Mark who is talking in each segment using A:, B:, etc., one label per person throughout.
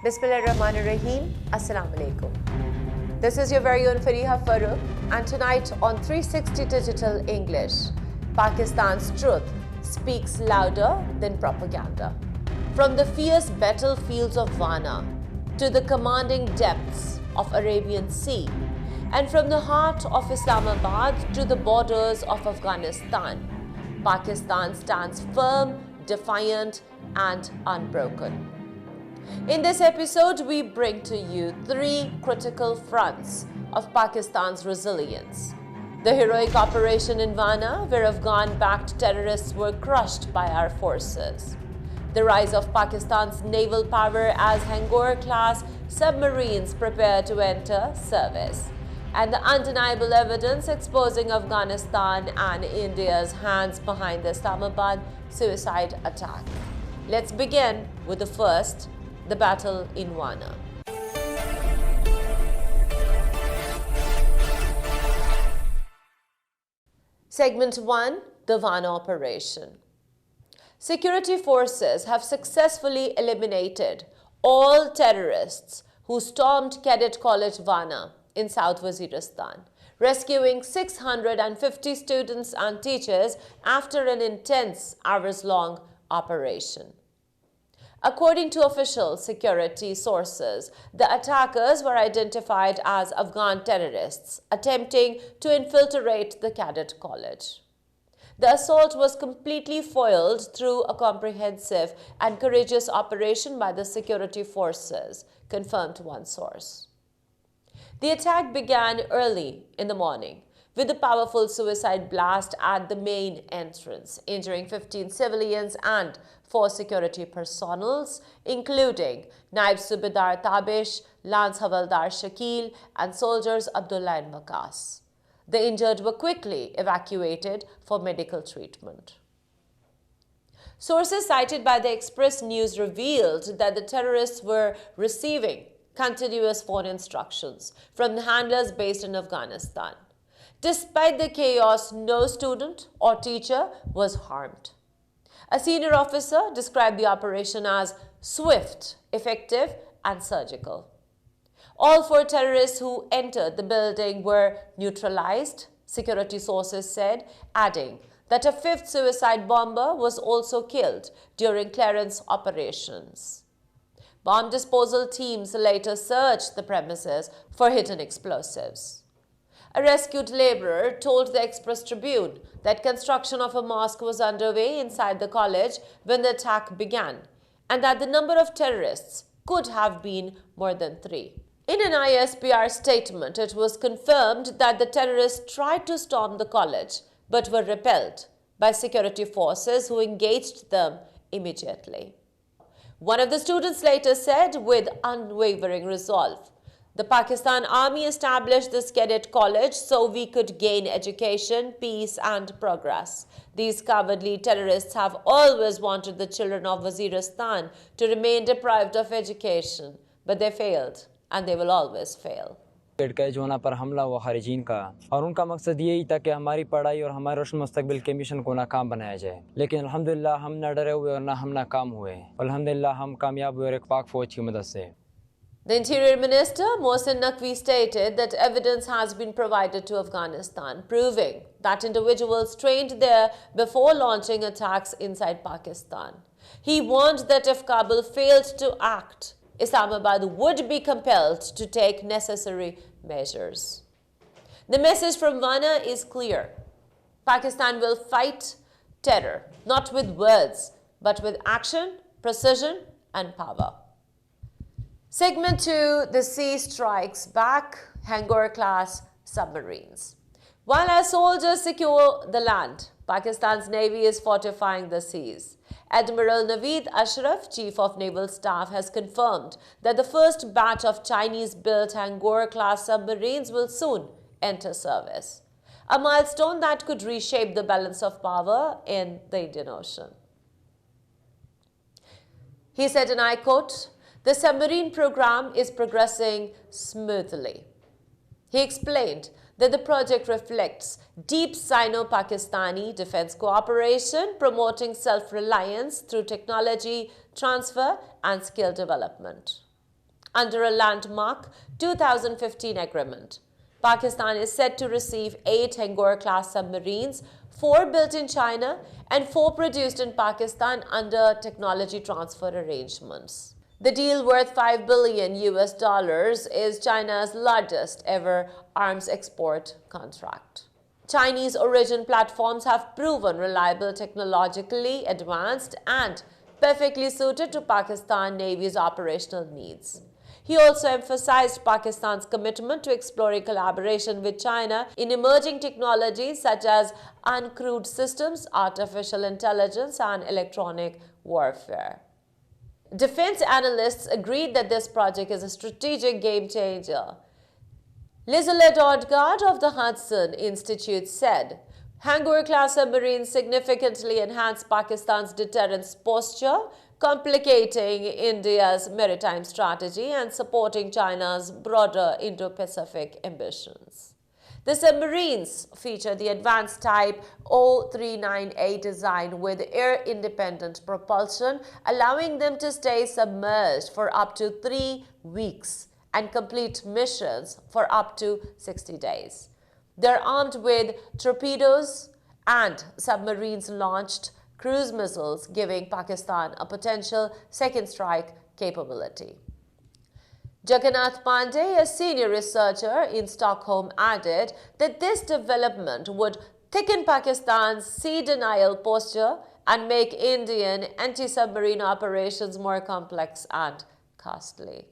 A: Bismillahirrahmanirrahim. Assalamu alaikum. This is your very own Fareeha Farrukh, and tonight on 360 Digital English, Pakistan's truth speaks louder than propaganda. From the fierce battlefields of Wana to the commanding depths of Arabian Sea, and from the heart of Islamabad to the borders of Afghanistan, Pakistan stands firm, defiant, and unbroken. In this episode, we bring to you three critical fronts of Pakistan's resilience. The heroic operation in Wana, where Afghan-backed terrorists were crushed by our forces. The rise of Pakistan's naval power as Hangor-class submarines prepare to enter service. And the undeniable evidence exposing Afghanistan and India's hands behind the Islamabad suicide attack. Let's begin with the first, the battle in Wana. Segment 1, the Wana operation. Security forces have successfully eliminated all terrorists who stormed Cadet College Wana in South Waziristan, rescuing 650 students and teachers after an intense hours-long operation. According to official security sources, the attackers were identified as Afghan terrorists attempting to infiltrate the cadet college. The assault was completely foiled through a comprehensive and courageous operation by the security forces, confirmed one source. The attack began early in the morning with a powerful suicide blast at the main entrance, injuring 15 civilians and 4 security personnel, including Naib Subedar Tabish, Lance Havaldar Shakil, and soldiers Abdullah and Waqas. The injured were quickly evacuated for medical treatment. Sources cited by the Express News revealed that the terrorists were receiving continuous phone instructions from the handlers based in Afghanistan. Despite the chaos, no student or teacher was harmed. A senior officer described the operation as swift, effective, and surgical. All 4 terrorists who entered the building were neutralized, security sources said, adding that a 5th suicide bomber was also killed during clearance operations. Bomb disposal teams later searched the premises for hidden explosives. A rescued laborer told the Express Tribune that construction of a mosque was underway inside the college when the attack began, and that the number of terrorists could have been more than 3. In an ISPR statement, it was confirmed that the terrorists tried to storm the college but were repelled by security forces who engaged them immediately. One of the students later said with unwavering resolve, "The Pakistan Army established this cadet college so we could gain education, peace, and progress. These cowardly terrorists have always wanted the children of Waziristan to remain deprived of education, but they failed, and they will always fail."
B: जोना पर हमला हुआ खारिजीन का, और उनका मकसद यही था कि हमारी पढ़ाई और हमारे रोशन मुस्तकबिल के मिशन को नाकाम बनाया जाए। लेकिन अल्हम्दुलिल्लाह हम न डरे हुए और न हम नाकाम हुए। अल्हम्दुलिल्लाह हम कामयाब हुए और एक पाक फौज की मदद से।
A: The Interior Minister, Mohsin Naqvi, stated that evidence has been provided to Afghanistan, proving that individuals trained there before launching attacks inside Pakistan. He warned that if Kabul failed to act, Islamabad would be compelled to take necessary measures. The message from Wana is clear. Pakistan will fight terror, not with words, but with action, precision, and power. Segment 2, the sea strikes back, Hangor-class submarines. While our soldiers secure the land, Pakistan's Navy is fortifying the seas. Admiral Naveed Ashraf, Chief of Naval Staff, has confirmed that the first batch of Chinese-built Hangor-class submarines will soon enter service, a milestone that could reshape the balance of power in the Indian Ocean. He said, and I quote, "The submarine program is progressing smoothly." He explained that the project reflects deep Sino-Pakistani defense cooperation, promoting self-reliance through technology transfer and skill development. under a landmark 2015 agreement. Pakistan is set to receive 8 Hangor-class submarines, 4 built in China and 4 produced in Pakistan under technology transfer arrangements. The deal, worth $5 billion is China's largest ever arms export contract. Chinese origin platforms have proven reliable, technologically advanced and perfectly suited to Pakistan Navy's operational needs. He also emphasized Pakistan's commitment to exploring collaboration with China in emerging technologies such as uncrewed systems, artificial intelligence, and electronic warfare. Defense analysts agreed that this project is a strategic game changer. Lizelle Odgaard of the Hudson Institute said, Hangor-class submarines significantly enhance Pakistan's deterrence posture, complicating India's maritime strategy and supporting China's broader Indo-Pacific ambitions. The submarines feature the advanced Type 0398 design with air-independent propulsion, allowing them to stay submerged for up to 3 weeks and complete missions for up to 60 days. They're armed with torpedoes and submarines-launched cruise missiles, giving Pakistan a potential second strike capability. Jagannath Pandey, a senior researcher in Stockholm, added that this development would thicken Pakistan's sea denial posture and make Indian anti-submarine operations more complex and costly.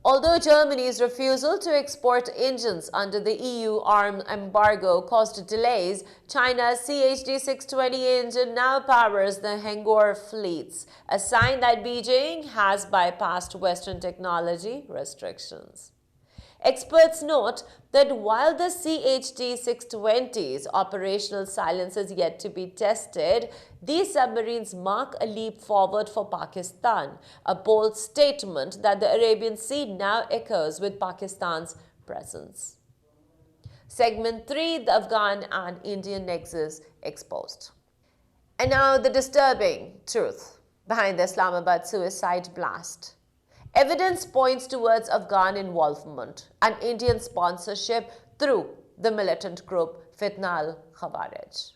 A: Although Germany's refusal to export engines under the EU arms embargo caused delays, China's CHD-620 engine now powers the Hangor fleets, a sign that Beijing has bypassed Western technology restrictions. Experts note that while the CHD-620's operational silence is yet to be tested, these submarines mark a leap forward for Pakistan, a bold statement that the Arabian Sea now echoes with Pakistan's presence. Segment 3, the Afghan and Indian nexus exposed. And now the disturbing truth behind the Islamabad suicide blast. Evidence points towards Afghan involvement and Indian sponsorship through the militant group Fitna al-Khawarij.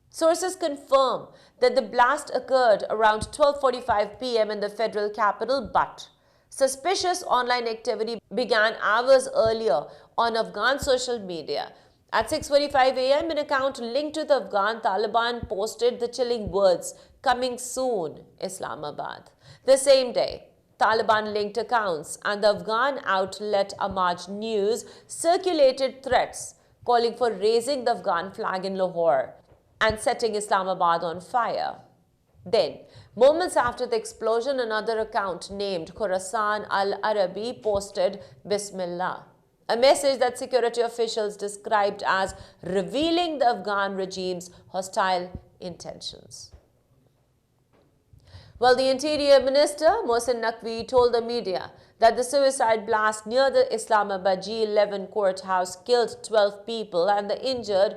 A: Sources confirm that the blast occurred around 12:45 p.m. in the federal capital, but suspicious online activity began hours earlier on Afghan social media. At 6:45 a.m., an account linked to the Afghan Taliban posted the chilling words, "Coming soon, Islamabad." The same day, Taliban-linked accounts and the Afghan outlet Amaj News circulated threats calling for raising the Afghan flag in Lahore and setting Islamabad on fire. Then, moments after the explosion, another account named Khorasan al-Arabi posted Bismillah, a message that security officials described as revealing the Afghan regime's hostile intentions. Well, the Interior Minister, Mohsin Naqvi, told the media that the suicide blast near the Islamabad G11 courthouse killed 12 people and injured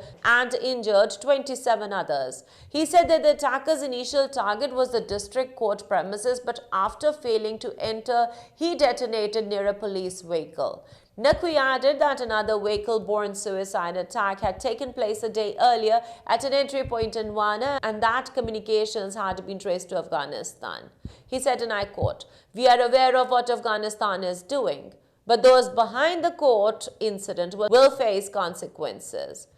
A: 27 others. He said that the attacker's initial target was the district court premises, but after failing to enter, he detonated near a police vehicle. Naqvi added that another vehicle-borne suicide attack had taken place a day earlier at an entry point in Wana and that communications had been traced to Afghanistan. He said, and I quote, "We are aware of what Afghanistan is doing, but those behind the court incident will face consequences."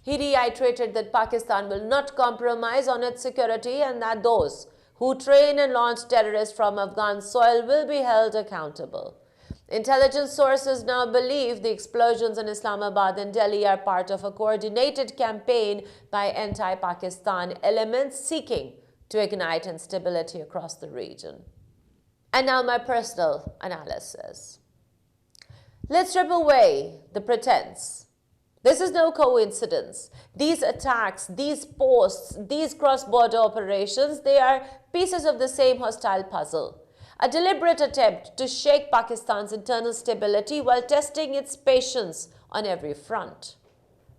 A: He reiterated that Pakistan will not compromise on its security and that those who train and launch terrorists from Afghan soil will be held accountable. Intelligence sources now believe the explosions in Islamabad and Delhi are part of a coordinated campaign by anti-Pakistan elements seeking to ignite instability across the region. And now my personal analysis. Let's strip away the pretense. This is no coincidence. These attacks, these posts, these cross-border operations, they are pieces of the same hostile puzzle. A deliberate attempt to shake Pakistan's internal stability while testing its patience on every front.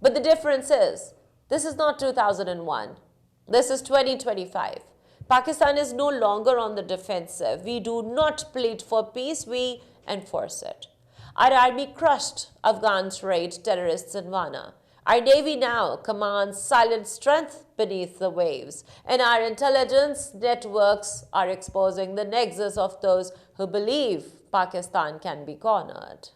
A: But the difference is, this is not 2001. This is 2025. Pakistan is no longer on the defensive. We do not plead for peace, we enforce it. Our army crushed Afghan raid terrorists in Wana. Our navy now commands silent strength beneath the waves, and our intelligence networks are exposing the nexus of those who believe Pakistan can be cornered.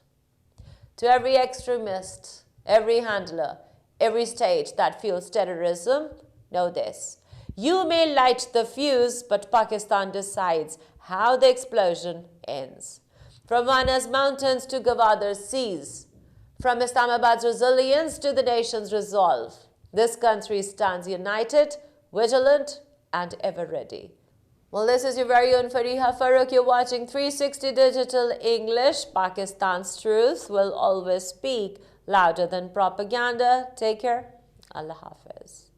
A: To every extremist, every handler, every state that fuels terrorism, know this. You may light the fuse, but Pakistan decides how the explosion ends. From Wana's mountains to Gawadar's seas, from Islamabad's resilience to the nation's resolve, this country stands united, vigilant, and ever ready. Well, this is your very own Fareeha Farrukh. You're watching 360 Digital English. Pakistan's truth will always speak louder than propaganda. Take care. Allah Hafiz.